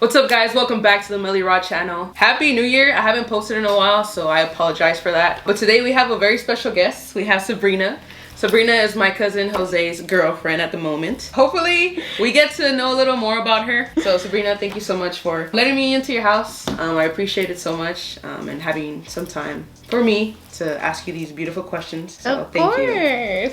What's up, guys? Welcome back to the Millie Rod channel. Happy New Year. I haven't posted in a while, so I apologize for that. But today we have a very special guest. We have Sabreena. Sabreena is my cousin Jose's girlfriend at the moment. Hopefully we get to know a little more about her. So Sabreena, thank you so much for letting me into your house. I appreciate it so much and having some time for me to ask you these beautiful questions. So thank you.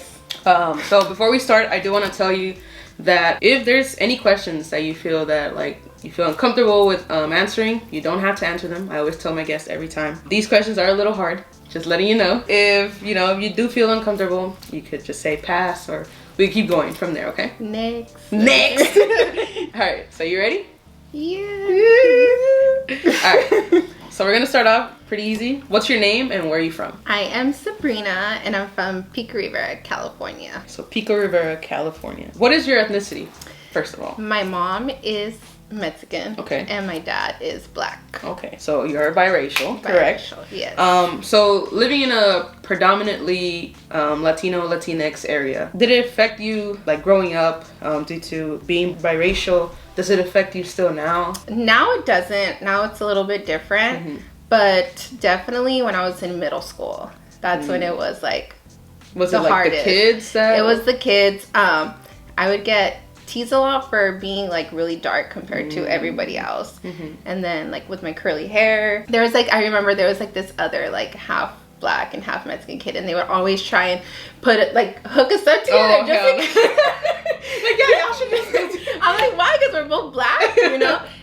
So before we start, I do want to tell you that if there's any questions that you feel uncomfortable with answering, you don't have to answer them. I always tell my guests every time. These questions are a little hard, just letting you know. If you do feel uncomfortable, you could just say pass, or we keep going from there, okay? Next. All right, so you ready? Yeah. All right, so we're gonna start off pretty easy. What's your name and where are you from? I am Sabreena and I'm from Pico Rivera, California. So Pico Rivera, California. What is your ethnicity, first of all? My mom is Mexican. Okay. And my dad is black. Okay, so you're biracial, correct? Biracial, yes. So living in a predominantly Latinx area, did it affect you like growing up due to being biracial? Does it affect you still now? Now it doesn't. Now it's a little bit different. Mm-hmm. But definitely when I was in middle school, that's when it was like was the hardest. The kids? It was the kids. I would get teased a lot for being like really dark compared to everybody else. Mm-hmm. And then like with my curly hair, there was like, I remember there was like this other like half black and half Mexican kid, and they would always try and put it like hook us up together. Y'all should just I'm like, why? Because we're both black,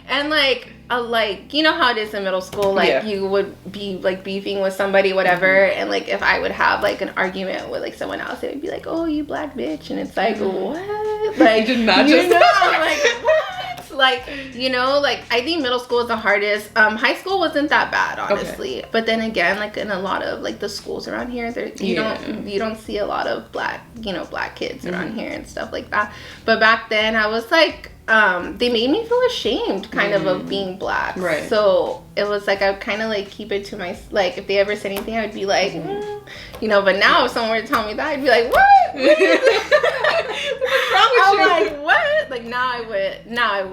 and like you know how it is in middle school, like you would be like beefing with somebody, whatever, and like if I would have like an argument with like someone else, they would be like, oh, you black bitch, and it's like, what? Like, you did not just I'm like, what? Like, like I think middle school is the hardest. High school wasn't that bad, honestly. But then again, like in a lot of like the schools around here, you don't see a lot of black kids around here and stuff like that. But back then I was like, they made me feel ashamed kind of being black. Right. So it was like I would kind of like keep it to my, like if they ever said anything, I would be like, but now if someone were to tell me that, I'd be like, what? What's wrong with you? I'm like, what? Like now I would.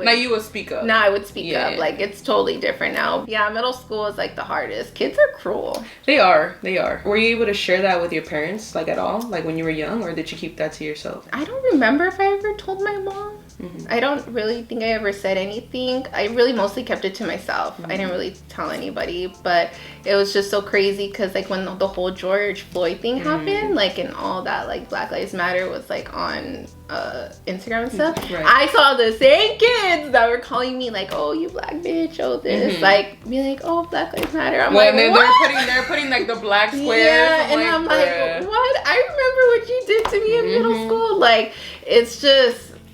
Now you would speak up. Now I would speak up. Like it's totally different now. Yeah, middle school is like the hardest. Kids are cruel. They are. Were you able to share that with your parents, like at all? Like when you were young, or did you keep that to yourself? I don't remember if I ever told my mom. Mm-hmm. I don't really think I ever said anything. I really mostly kept it to myself. Mm-hmm. I didn't really tell anybody, but it was just so crazy because like when the whole George Floyd thing happened, like and all that like Black Lives Matter was like on Instagram and stuff, I saw the same kids that were calling me like, oh, you black bitch, oh this, like be like, oh, Black Lives Matter. I'm like, what? They're putting like the black squares. Yeah, and I'm like, what? I remember what you did to me in middle school. Like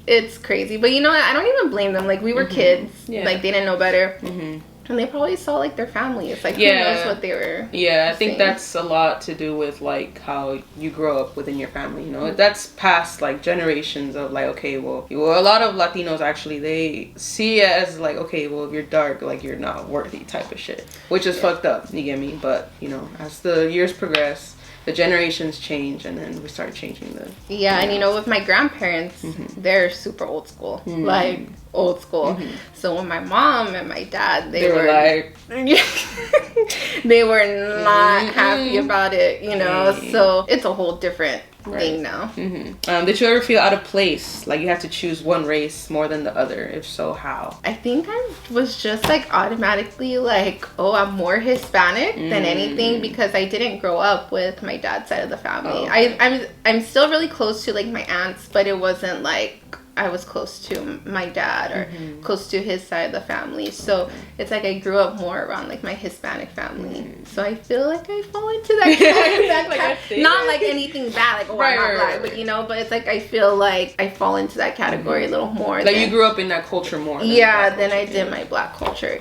it's crazy, but I don't even blame them. Like we were kids, like they didn't know better, and they probably saw like their families. Like who knows what they were. Yeah, I think that's a lot to do with like how you grow up within your family. That's past like generations of like, okay, well, a lot of Latinos actually they see it as like, okay, well, if you're dark, like you're not worthy type of shit, which is fucked up. You get me? But as the years progress, the generations change, and then we start changing the... Yeah, and with my grandparents, they're super old school. Like, old school. So when my mom and my dad, they were like... they were not happy about it, So it's a whole different thing now. Did you ever feel out of place? Like you have to choose one race more than the other? If so, how? I think I was just like automatically like, oh, I'm more Hispanic than anything because I didn't grow up with my dad's side of the family. I'm still really close to like my aunts, but it wasn't like I was close to my dad or close to his side of the family. So it's like I grew up more around like my Hispanic family. So I feel like I fall into that not like anything bad, like I'm not black, but but it's like I feel like I fall into that category a little more. Like you grew up in that culture more. Than I did my black culture.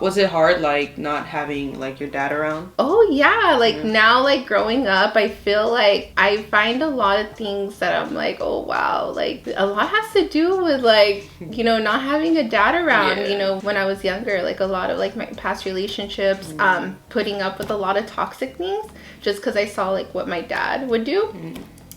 Was it hard like not having like your dad around? Oh yeah, like now like growing up, I feel like I find a lot of things that I'm like, oh wow, like a lot has to do with like not having a dad around. When I was younger, like a lot of like my past relationships, putting up with a lot of toxic things just because I saw like what my dad would do.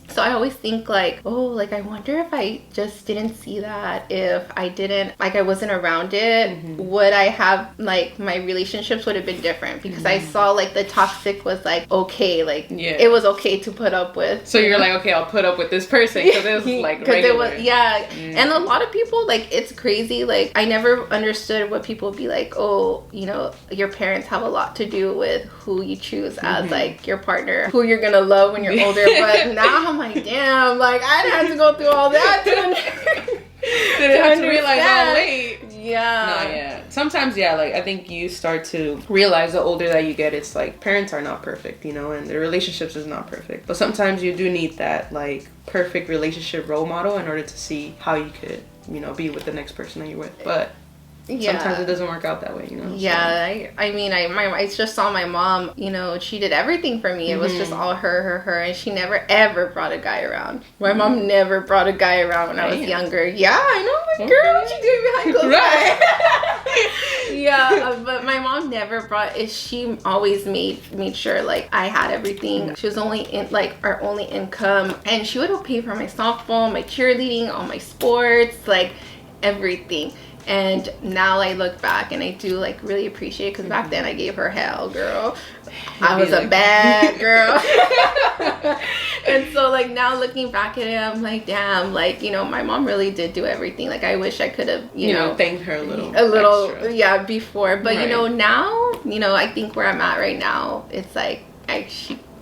So I always think like, oh, like I wonder if I just didn't see that, if I didn't, like I wasn't around it, would I have, like my relationships would have been different, because I saw like the toxic was like okay, like it was okay to put up with. So you're like, okay, I'll put up with this person because it was like regular. It was, and a lot of people, like, it's crazy, like I never understood what people be like, oh, you know, your parents have a lot to do with who you choose as like your partner, who you're gonna love when you're older. But now I'm like, damn, like I didn't have to go through all that didn't have to realize all late. Yeah. No, yeah. Sometimes, yeah, like I think you start to realize the older that you get, it's like parents are not perfect, you know, and the relationships is not perfect. But sometimes you do need that like perfect relationship role model in order to see how you could, you know, be with the next person that you're with. But sometimes it doesn't work out that way, you know. Yeah, so. I mean, I just saw my mom, you know, she did everything for me. It was just all her, and she never ever brought a guy around. My mom never brought a guy around when I was younger. Yeah, I know, like, girl, what you doing behind closed doors? Yeah, but my mom never brought it. She always made sure like I had everything. She was only in like our only income, and she would pay for my softball, my cheerleading, all my sports, like everything. And now I look back and I do like really appreciate it, because back then I gave her hell, girl. I was a bad girl. And so like now looking back at it, I'm like, damn, like, you know, my mom really did do everything. Like I wish I could have, you know, thanked her a little extra. Before. But you know, now, you know, I think where I'm at right now, it's like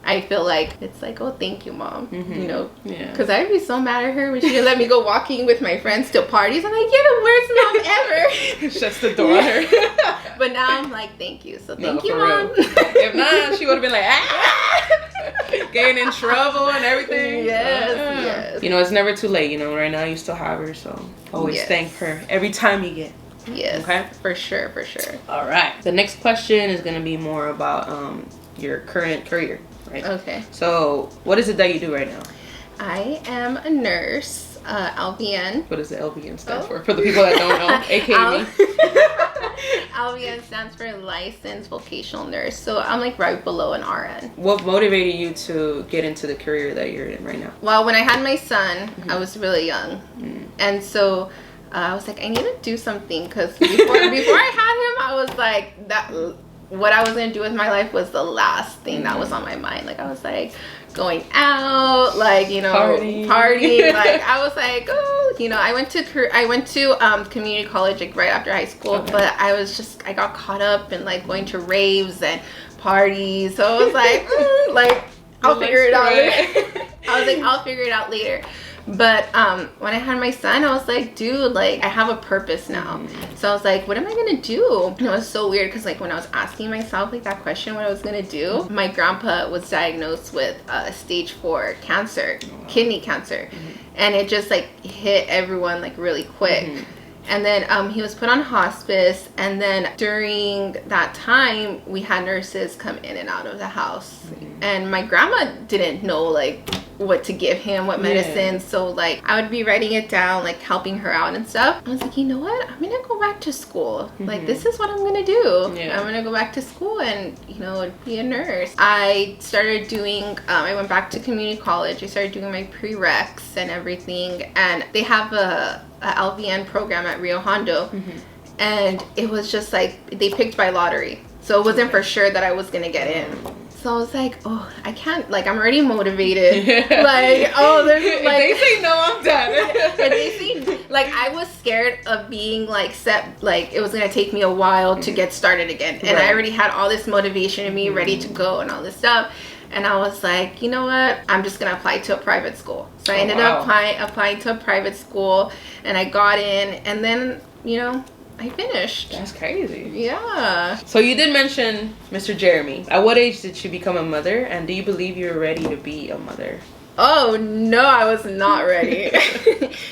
I feel like it's like, oh, thank you, mom. You know, because I'd be so mad at her when she didn't let me go walking with my friends to parties. I'm like, you're the worst mom ever. Shuts the door on her. But now I'm like, thank you. So thank you, mom. If not, she would have been like, getting in trouble and everything. Yes. You know, it's never too late. You know, right now you still have her, so always thank her every time you get. Yes. Okay. For sure. All right. The next question is gonna be more about your current career. Right. Okay. So, what is it that you do right now? I am a nurse, LVN. What does the LVN stand for? For the people that don't know, aka me. LVN stands for Licensed Vocational Nurse. So I'm like right below an RN. What motivated you to get into the career that you're in right now? Well, when I had my son, I was really young, and so I was like, I need to do something, because before I had him, I was like that. What I was gonna do with my life was the last thing that was on my mind. Like I was like going out, like, you know, party. Like I was like, oh, you know, I went to community college like right after high school, but I got caught up in like going to raves and parties. So I was like, I'll figure it out later. I was like, I'll figure it out later. But when I had my son, I was like, dude, like I have a purpose now. So I was like, what am I gonna do? And it was so weird, because like when I was asking myself like that question, what I was gonna do, my grandpa was diagnosed with stage 4 cancer, kidney cancer, and it just like hit everyone like really quick. And then he was put on hospice, and then during that time we had nurses come in and out of the house, and my grandma didn't know like what to give him, what medicine. So like I would be writing it down, like helping her out and stuff. I was like, you know what, I'm gonna go back to school. Like this is what I'm gonna do. I'm gonna go back to school and, you know, be a nurse. I started doing I went back to community college. I started doing my prereqs and everything, and they have a LVN program at Rio Hondo, and it was just like they picked by lottery, so it wasn't for sure that I was gonna get in. So I was like, oh, I can't, like I'm already motivated. Like, oh, there's like they say no, I'm done. But they say, like, I was scared of being like set, like it was gonna take me a while to get started again, and I already had all this motivation in me ready to go and all this stuff. And I was like, you know what? I'm just going to apply to a private school. So I ended up applying to a private school, and I got in, and then, you know, I finished. That's crazy. Yeah. So you did mention Mr. Jeremy. At what age did you become a mother, and do you believe you're ready to be a mother? Oh, no, I was not ready.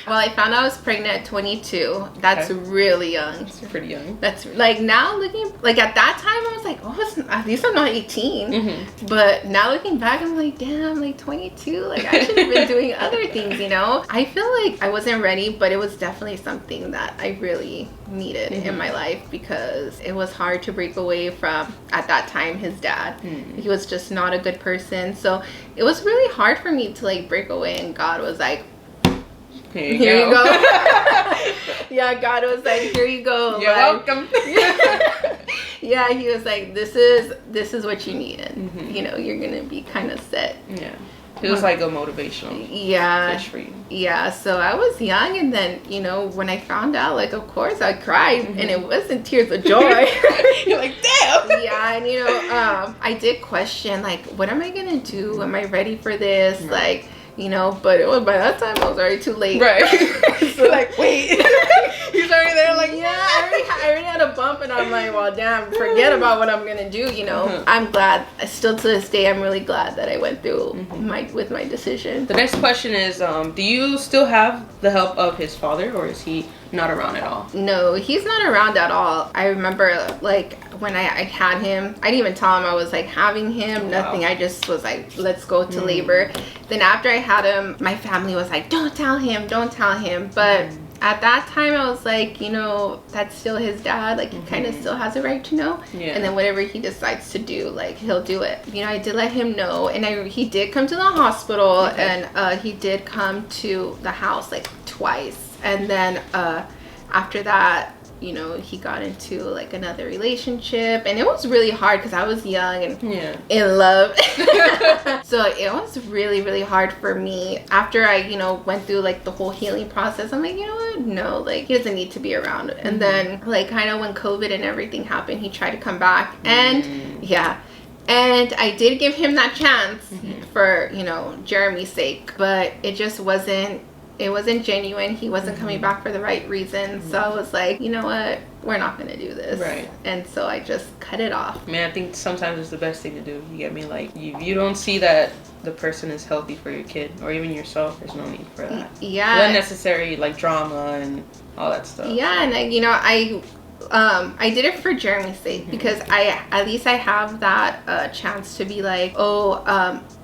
Well, I found out I was pregnant at 22. That's really young. That's pretty young. That's like, now looking, like at that time, I was like, oh, at least I'm not 18. But now looking back, I'm like, damn, like 22. Like I should have been doing other things, you know? I feel like I wasn't ready, but it was definitely something that I really needed in my life, because it was hard to break away from, at that time, his dad. He was just not a good person. So it was really hard for me to like break away, and God was like, here you go. Yeah, God was like, here you go. You're welcome. Yeah, he was like, this is what you needed. You know, you're gonna be kind of set. Yeah. It was like a motivational fish for you. Yeah, so I was young, and then, you know, when I found out, like, of course I cried, and it wasn't tears of joy. You're like, damn. Yeah, and, you know, I did question, like, what am I gonna do? Am I ready for this? Like, you know, but it was, by that time it was already too late. Right. So like, wait. He's already there, like, yeah, I already had a bump, and I'm like, well, damn, forget about what I'm gonna do, you know. I'm glad, still to this day, I'm really glad that I went through with my decision. The next question is, do you still have the help of his father, or is he not around at all? No, he's not around at all. I remember, like, when I had him, I didn't even tell him I was like having him. Nothing. I just was like, let's go to labor. Then after I had him, my family was like, don't tell him, but at that time I was like, you know, that's still his dad, like he kind of still has a right to know. And then whatever he decides to do, like, he'll do it. You know, I did let him know, and he did come to the hospital, and he did come to the house like twice. And then after that, you know, he got into like another relationship, and it was really hard because I was young and in love. So it was really, really hard for me. After I, you know, went through like the whole healing process, I'm like, you know what, no, like, he doesn't need to be around. And then, like, kind of when COVID and everything happened, he tried to come back, and and I did give him that chance for, you know, Jeremy's sake, but it just wasn't genuine. He wasn't coming back for the right reasons. So I was like, you know what, we're not gonna do this. Right. And so I just cut it off. Man, I think sometimes it's the best thing to do. You get me? Like, you don't see that the person is healthy for your kid or even yourself, there's no need for that. Yeah. Unnecessary like drama and all that stuff. Yeah, and you know, I did it for Jeremy's sake, because at least I have that chance to be like, oh,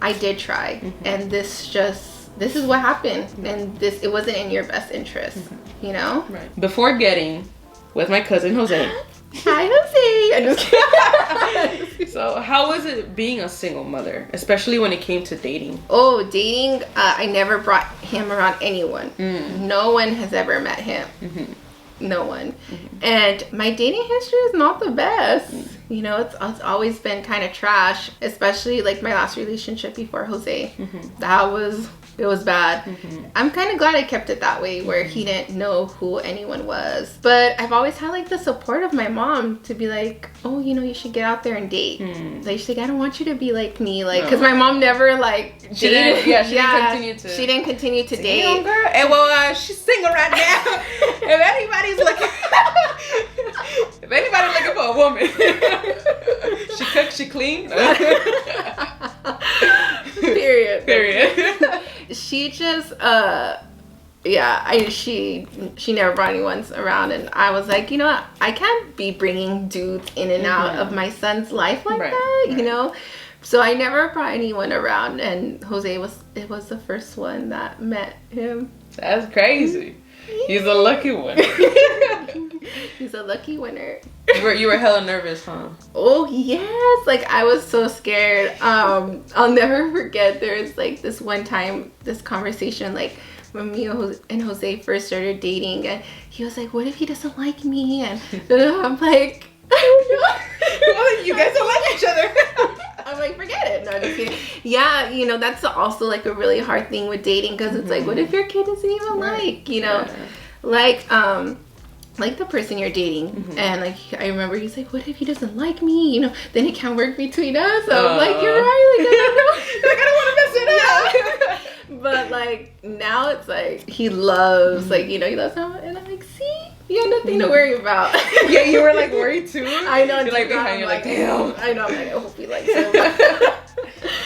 I did try, and this is what happened, and it wasn't in your best interest, you know? Right. Before getting with my cousin Jose. Hi, Jose. I'm just kidding. So how was it being a single mother, especially when it came to dating? Oh, dating, I never brought him around anyone. No one has ever met him. No one. And my dating history is not the best. You know, it's always been kind of trash, especially like my last relationship before Jose. It was bad. I'm kind of glad I kept it that way, where he didn't know who anyone was. But I've always had like the support of my mom to be like, oh, you know, you should get out there and date. Like, she's like, I don't want you to be like me, like, because my mom never like dated. She didn't continue to date. Damn, girl. And well, she's single right now. If anybody's looking for a woman, she cooks, she cleans. Period. She just she never brought anyone around, and I was like, you know what, I can't be bringing dudes in and out of my son's life like that, you know. So I never brought anyone around, and Jose was the first one that met him. That's crazy. He's a lucky one. He's a lucky winner. You were hella nervous, huh? Oh yes, like I was so scared. I'll never forget. There was like this one time, this conversation, like when me and Jose first started dating, and he was like, "What if he doesn't like me?" And I'm like, "I don't know." Well, you guys don't like each other. I'm like, forget it. No, just kidding. Yeah, you know, that's also like a really hard thing with dating, because it's like, what if your kid doesn't even like, you know, like the person you're dating, and like I remember he's like, what if he doesn't like me, you know, then it can't work between us. So I'm like, you're right, like I don't know. Like, I don't want to mess it up. But like now it's like he loves, like, you know, he loves him, and I'm like, see, you got nothing to worry about. Yeah, you were like worried too. I know. You're like behind. You're like, damn. I know. I'm like, I hope he likes him.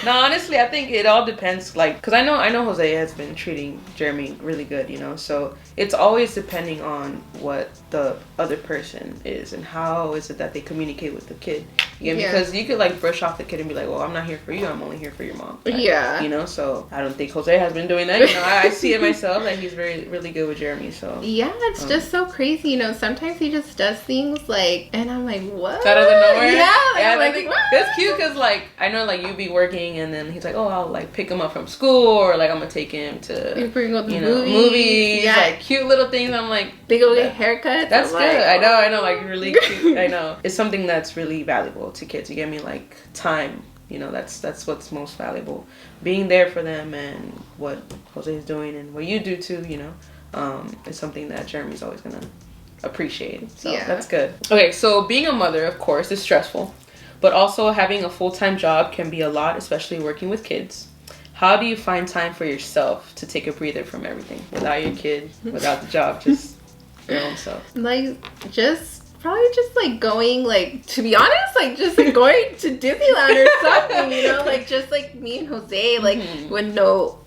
No, honestly, I think it all depends. Like, cause I know Jose has been treating Jeremy really good, you know. So it's always depending on what the other person is and how is it that they communicate with the kid. Yeah, because you could like brush off the kid and be like, well, I'm not here for you, I'm only here for your mom. Like, yeah. You know, so I don't think Jose has been doing that. You know, I see it myself, like he's really good with Jeremy, so. Yeah, it's just so crazy, you know, sometimes he just does things like, and I'm like, what? Out of the nowhere? Yeah, like, I think that's cute because like, I know like you be working and then he's like, oh, I'll like pick him up from school or like I'm gonna take him to, you know, movies, yeah. Like cute little things. I'm like, they go get haircuts. That's good. Like, I know, like really cute. I know. It's something that's really valuable to kids. You get me, like time. You know, that's what's most valuable. Being there for them and what Jose is doing and what you do too, you know, is something that Jeremy's always gonna appreciate. So that's good. Okay, so being a mother, of course, is stressful, but also having a full-time job can be a lot, especially working with kids. How do you find time for yourself to take a breather from everything without your kid, without the job, just your own self? Like, probably just like going, like, to be honest, like just like going to Disneyland or something, you know, like just like me and Jose, like with no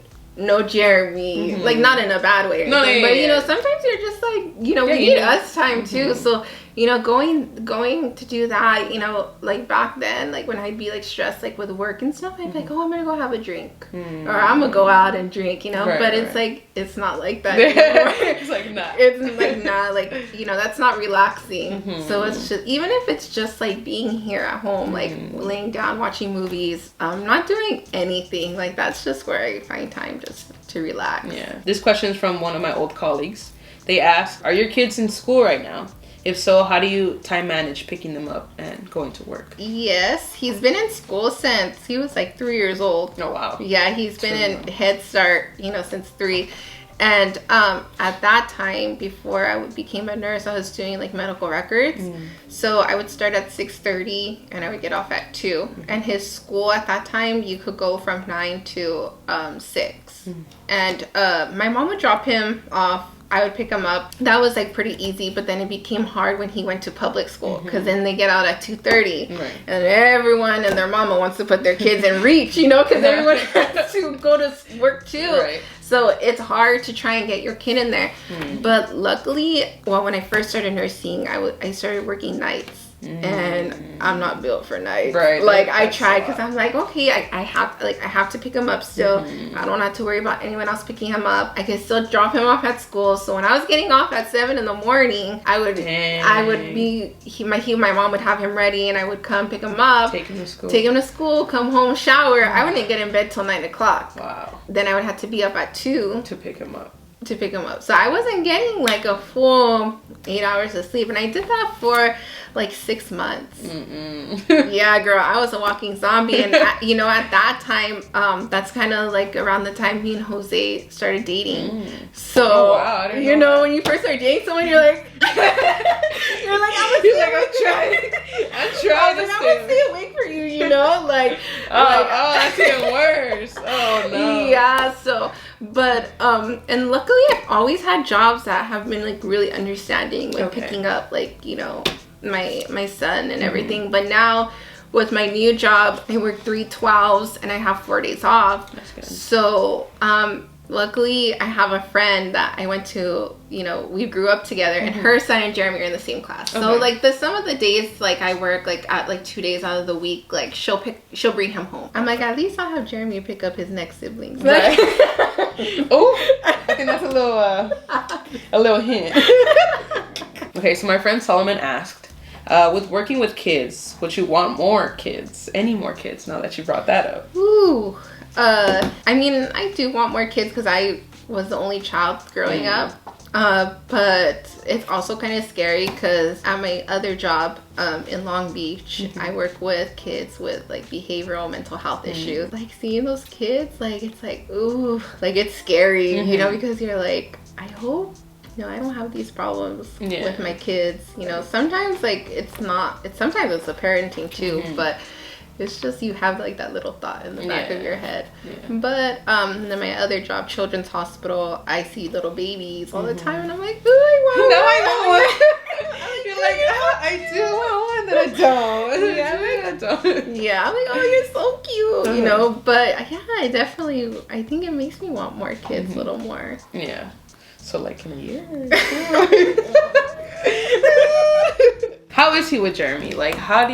Jeremy, like not in a bad way or anything, but you know, sometimes you're just like, you know, we need us time too, so you know, going to do that, you know, like back then, like when I'd be like stressed like with work and stuff, I'd be like, oh, I'm gonna go have a drink, or I'm gonna go out and drink, you know, but it's like, it's not like that anymore. It's like not. It's like not, like, you know, that's not relaxing. So it's just, even if it's just like being here at home, like laying down watching movies, not doing anything, like that's just where I find time just to relax. Yeah. This question is from one of my old colleagues. They ask, are your kids in school right now? If so, how do you time manage picking them up and going to work? Yes, he's been in school since he was like 3 years old. Oh, wow. Yeah, he's been in Head Start, you know, since 3. And at that time, before I became a nurse, I was doing like medical records. So I would start at 6:30 and I would get off at 2. And his school at that time, you could go from 9 to 6. And my mom would drop him off. I would pick him up. That was like pretty easy, but then it became hard when he went to public school, because then they get out at 2:30, and everyone and their mama wants to put their kids in reach, you know, because everyone has to go to work too. So it's hard to try and get your kid in there. But luckily, well, when I first started nursing, I started working nights. And I'm not built for nights. Like I tried, because I'm like, okay, I have to pick him up still. I don't have to worry about anyone else picking him up. I can still drop him off at school. So when I was getting off at 7 in the morning, my mom would have him ready, and I would come pick him up, take him to school, come home, shower. I wouldn't get in bed till 9 o'clock. Wow. Then I would have to be up at 2 to pick him up. So I wasn't getting like a full 8 hours of sleep, and I did that for like 6 months. Yeah, girl, I was a walking zombie. And you know, at that time, that's kind of like around the time me and Jose started dating. So you know, when you first start dating someone, you're like I'm gonna stay awake for you, you know, like that's even worse. Oh no. Yeah, so but and luckily I've always had jobs that have been like really understanding with picking up, like, you know, my son and everything. But now with my new job, I work 3 12s and I have 4 days off. That's good. So luckily I have a friend that I went to, you know, we grew up together, and her son and Jeremy are in the same class. So like some of the days, like I work like at like 2 days out of the week, like she'll bring him home. I'm like, at least I'll have Jeremy pick up his next siblings. Like, oh, I think that's a little hint. Okay, so my friend Solomon asked, with working with kids, would you want more kids? Any more kids, now that you brought that up? Ooh. I mean, I do want more kids because I was the only child growing up. But it's also kind of scary because at my other job in Long Beach, I work with kids with like behavioral mental health issues. Like seeing those kids, like it's like, ooh, like it's scary, you know, because you're like, I hope, you know, I don't have these problems with my kids. You know, sometimes like sometimes it's the parenting too, but it's just, you have like that little thought in the back of your head. But then my other job, Children's Hospital, I see little babies all the time, and I'm like, ooh, I want one. You're like, I do want one, that I don't. Yeah, I'm like, oh, you're so cute, you know. But yeah, I think it makes me want more kids, a little more. Yeah. So like in a year. How is he with Jeremy? Like, how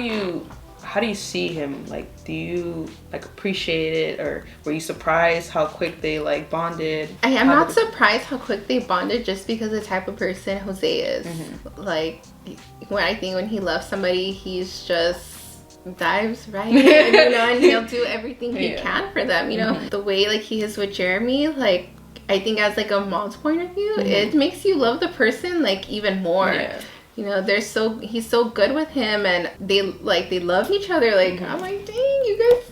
how do you see him? Like, do you like appreciate it, or were you surprised how quick they like bonded? I am not surprised how quick they bonded, just because the type of person Jose is. Like, when he loves somebody, he's just dives right in, and he'll do everything he can for them, the way like he is with Jeremy. Like, I think as like a mom's point of view, it makes you love the person like even more. He's so good with him, and they love each other. Like, I'm like, dang, you guys,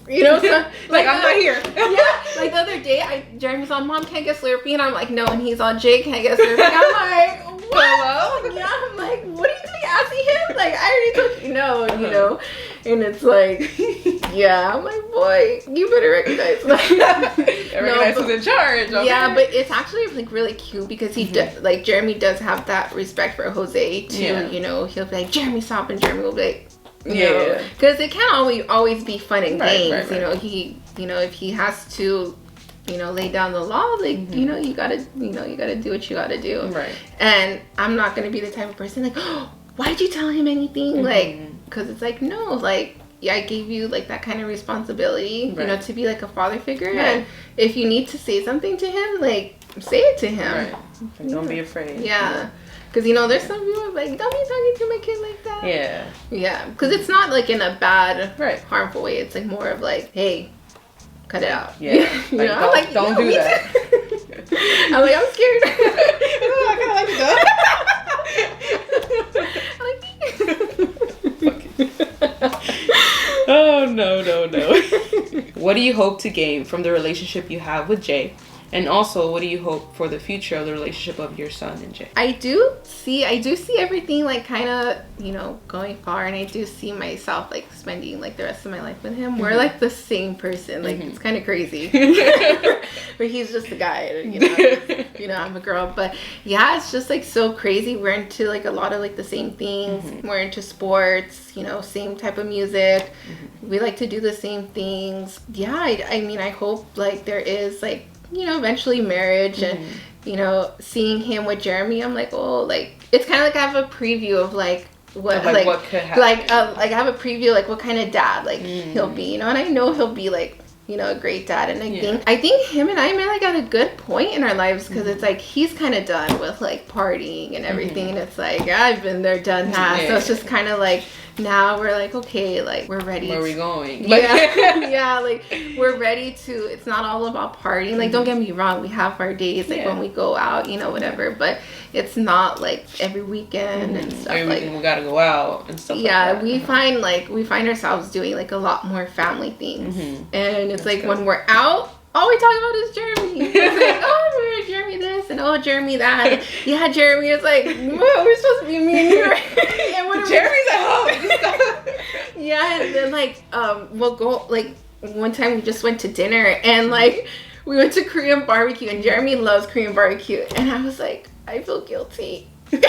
so, like I'm not here. Yeah, like the other day, Jeremy's all, Mom, can I get Slurpee? And I'm like, no. And he's all, Jay, can I get Slurpee? I'm like, what? Yeah, I'm like, what are you doing asking him? Like, I already told you no, and it's like, yeah, I'm like, boy, you better recognize. Recognize who's in charge. Okay? Yeah, but it's actually like really cute, because he like Jeremy does have that respect for Jose too. He'll be like, Jeremy, stop, and Jeremy will be like, because it can't always be fun and games. Right. He if he has to lay down the law, like you gotta do what you gotta do. Right. And I'm not gonna be the type of person like, oh, why'd you tell him anything? Like, because it's like, no, like, I gave you like that kind of responsibility, to be like a father figure. And if you need to say something to him, like, say it to him. Like, don't be afraid. Yeah. Because, there's some people like, don't be talking to my kid like that. Yeah. Yeah. Because it's not like in a bad, harmful way. It's like more of like, hey, cut it out. Yeah. Like, don't do that. I'm like, I'm scared. I kind of like it though. Oh, no. What do you hope to gain from the relationship you have with Jay? And also, what do you hope for the future of the relationship of your son and Jay? I do see everything like kind of, going far, and I do see myself like spending like the rest of my life with him. We're like the same person. Like, it's kind of crazy. But he's just a guy, I'm a girl. But yeah, it's just like so crazy. We're into like a lot of like the same things. We're into sports, same type of music. We like to do the same things. Yeah, I mean, I hope like there is like, eventually marriage, and seeing him with Jeremy, I'm like, oh, like, it's kind of like I have a preview of like what could happen. Like I have a preview like what kind of dad like he'll be, and I know he'll be like a great dad. And I think him and I might like at a good point in our lives, because it's like he's kind of done with like partying and everything, and it's like I've been there, done that. So it's just kind of like, now we're like, okay, like we're ready. Where are we going? Yeah, like we're ready to, it's not all about partying. Like, don't get me wrong, we have our days like when we go out, whatever, but it's not like every weekend and stuff. Every weekend we gotta go out and stuff like that. we find ourselves doing like a lot more family things. And it's like when we're out, all we talk about is Jeremy. It's like, oh, Jeremy this, and oh, Jeremy that. Yeah, Jeremy is like, well, we're supposed to be me and you. And what Jeremy's at home. Yeah, and then like, we'll go, like, one time we just went to dinner, and like, we went to Korean barbecue, and Jeremy loves Korean barbecue. And I was like, I feel guilty. You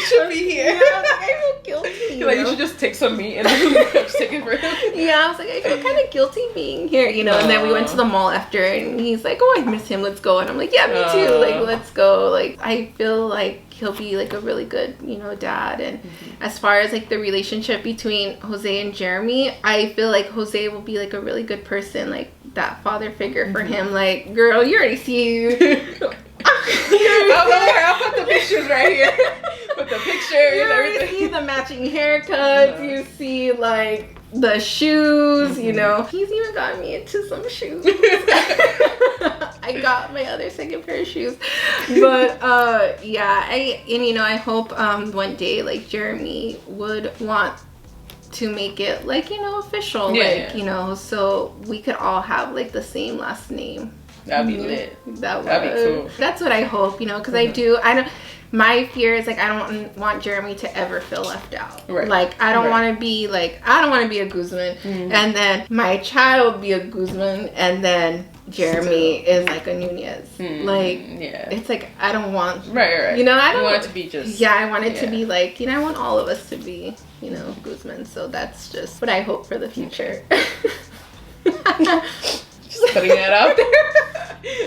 should be here. Yeah, I was like, I feel guilty. You should just take some meat and just take it for him. Yeah, I was like, I feel kind of guilty being here, And then we went to the mall after, and he's like, oh, I miss him, let's go. And I'm like, yeah, me too. Like, let's go. Like, I feel like he'll be like a really good, dad. And as far as like the relationship between Jose and Jeremy, I feel like Jose will be like a really good person, like that father figure for him. Like, girl, you already see. I'll put the pictures right here. Put the pictures. You already see the matching haircuts. You see like the shoes. He's even got me into some shoes. I got my other second pair of shoes. But I hope one day like Jeremy would want to make it like official, so we could all have like the same last name. That'd be lit. That'd be cool. That's what I hope, because my fear is like I don't want Jeremy to ever feel left out. Right. Like I don't want to be like, I don't want to be a Guzman, and then my child be a Guzman, and then Jeremy is like a Nunez. It's like I don't want. Right. I don't want it to be just. Yeah, I want it to be like I want all of us to be Guzman. So that's just what I hope for the future. Just putting that out there.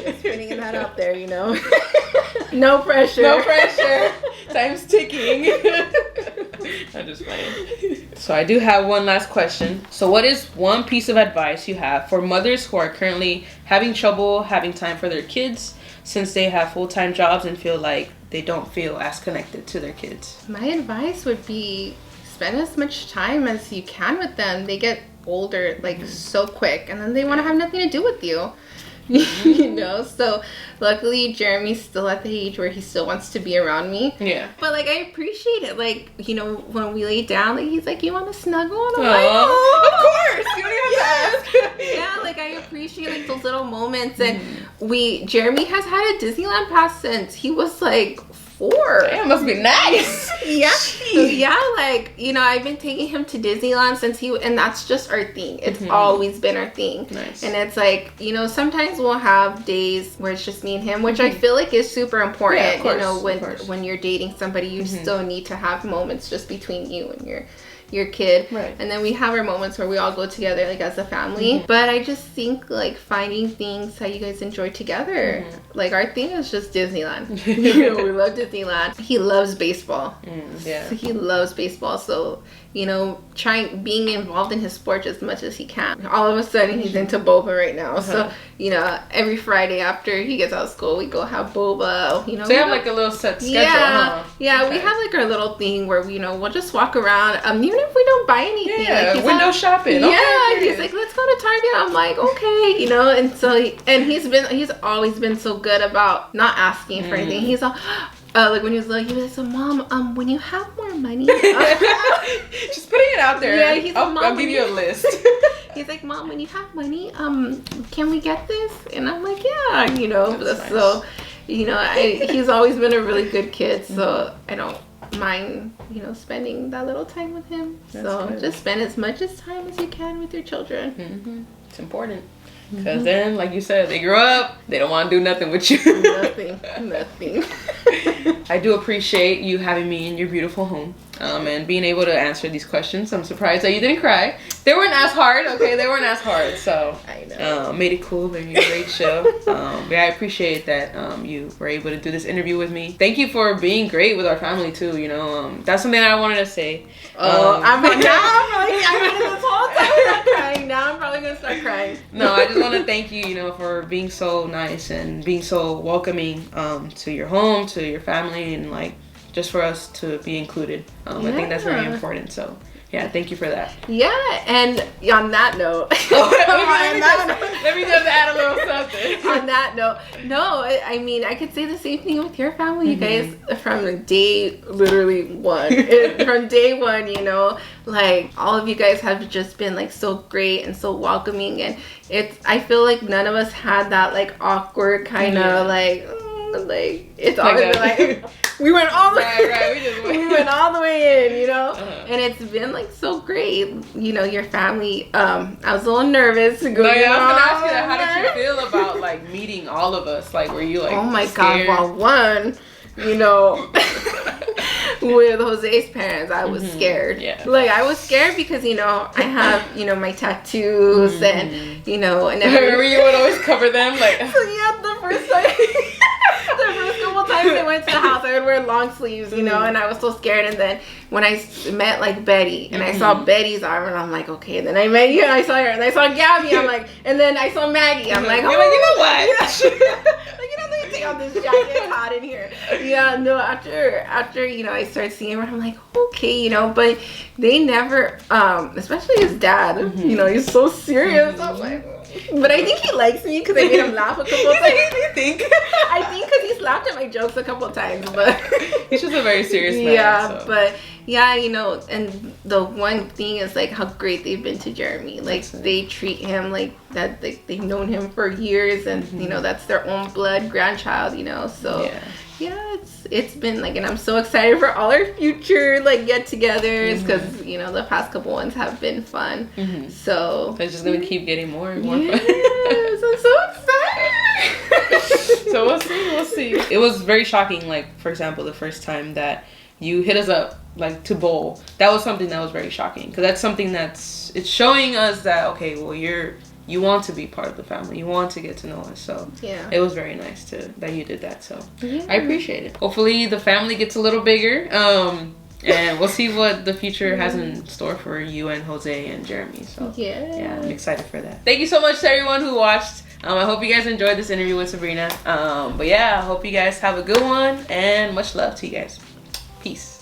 Just putting that out there, No pressure. No pressure. Time's ticking. I'm just playing. So I do have one last question. So what is one piece of advice you have for mothers who are currently having trouble having time for their kids since they have full-time jobs and feel like they don't feel as connected to their kids? My advice would be spend as much time as you can with them. They get older like so quick, and then they want to have nothing to do with you. You know, so luckily Jeremy's still at the age where he still wants to be around me. Yeah. But like I appreciate it. Like, you know, when we lay down, like he's like, "You want to snuggle?" And I'm Aww. like, "Oh, Of course, you don't even have to ask. yeah, like I appreciate like those little moments. And Jeremy has had a Disneyland pass since he was like 4. It must be nice. Yeah. So yeah, like, you know, I've been taking him to Disneyland since and that's just our thing. It's always been our thing. Nice. And it's like, you know, sometimes we'll have days where it's just me and him, which I feel like is super important. Yeah, of course, you know, of course. when you're dating somebody, you still need to have moments just between you and your kid. Right. And then we have our moments where we all go together like as a family. But I just think like finding things that you guys enjoy together. Like our thing is just Disneyland. You know, we love Disneyland. He loves baseball. Yeah. So he loves baseball. So, you know, being involved in his sport as much as he can. All of a sudden he's into boba right now. So, you know, every Friday after he gets out of school, we go have boba. You know, So you have like a little set schedule, yeah, huh? yeah. Okay. We have like our little thing where we'll just walk around. Even if we don't buy anything, Yeah, like, he's window shopping. Yeah, Okay, he's like, let's go to Target. I'm like, okay, you know. And so, he's always been so good about not asking for anything. He's all, like when he was like, so Mom, when you have more money, just putting it out there. Yeah, he's like, Mom, I'll give you a list. He's like, Mom, when you have money, can we get this? And I'm like, yeah, you know. That's So, nice. you know, he's always been a really good kid, so I don't mind, you know, spending that little time with him. That's so good. just spend as much as time as you can with your children. It's important. Because then, like you said, they grow up, they don't want to do nothing with you. Nothing. I do appreciate you having me in your beautiful home and being able to answer these questions. I'm surprised that you didn't cry. They weren't as hard, okay? They weren't as hard, so I know. made it cool. Very great show. Yeah, I appreciate that you were able to do this interview with me. Thank you for being great with our family too. You know, that's something I wanted to say. I'm probably this whole time not crying. Now I'm probably gonna start crying. No, I just want to thank you, you know, for being so nice and being so welcoming to your home, to your family, and like just for us to be included. I think that's very important. So yeah, thank you for that. Yeah, and on that note, Let me just add a little something. on that note, no, I mean, I could say the same thing with your family. You guys, from day literally one, from day one, you know, like all of you guys have just been like so great and so welcoming, and I feel like none of us had that like awkward kind of like it's always been like we went all the we went all the way in, you know. And it's been like so great, you know. Your family, I was a little nervous to go. No, yeah, I was gonna ask you that. How did you feel about like meeting all of us? Like, were you like, oh my scared? God, well, one, you know, with Jose's parents, I was scared. Yeah. Like, I was scared because, you know, I have, you know, my tattoos and, you know, and Remember you would always cover them like. So yeah, the first time, the first couple times I went to the house, I would wear long sleeves, you know, and I was so scared. And then when I met like Betty, and I saw Betty's arm, and I'm like, okay. And then I met you, and I saw her, and I saw Gabby. I'm like, and then I saw Maggie. I'm like, oh, You're like, you know what? like, you know, let me take off this jacket. It's hot in here. Yeah, no. After you know, I started seeing her. I'm like, okay, you know, but they never, especially his dad. You know, he's so serious. I'm like. But I think he likes me because I made him laugh a couple of times. You think? I think because he's laughed at my jokes a couple of times, but he's just a very serious man. Yeah, so. but yeah, you know, and the one thing is like how great they've been to Jeremy. Like they treat him like that. Like they've known him for years, and you know that's their own blood grandchild. You know, so yeah, it's been like, and I'm so excited for all our future like get-togethers because you know the past couple ones have been fun. So it's just gonna keep getting more and more fun. Yes, I'm so excited. So we'll see. It was very shocking. Like for example, the first time that you hit us up like to bowl, that was something that was very shocking because that's something it's showing us that okay, well you want to be part of the family. You want to get to know us. So yeah, it was very nice that you did that. So I appreciate it. Hopefully the family gets a little bigger. And we'll see what the future has in store for you and Jose and Jeremy. So yeah, I'm excited for that. Thank you so much to everyone who watched. I hope you guys enjoyed this interview with Sabreena. But yeah, I hope you guys have a good one, and much love to you guys. Peace.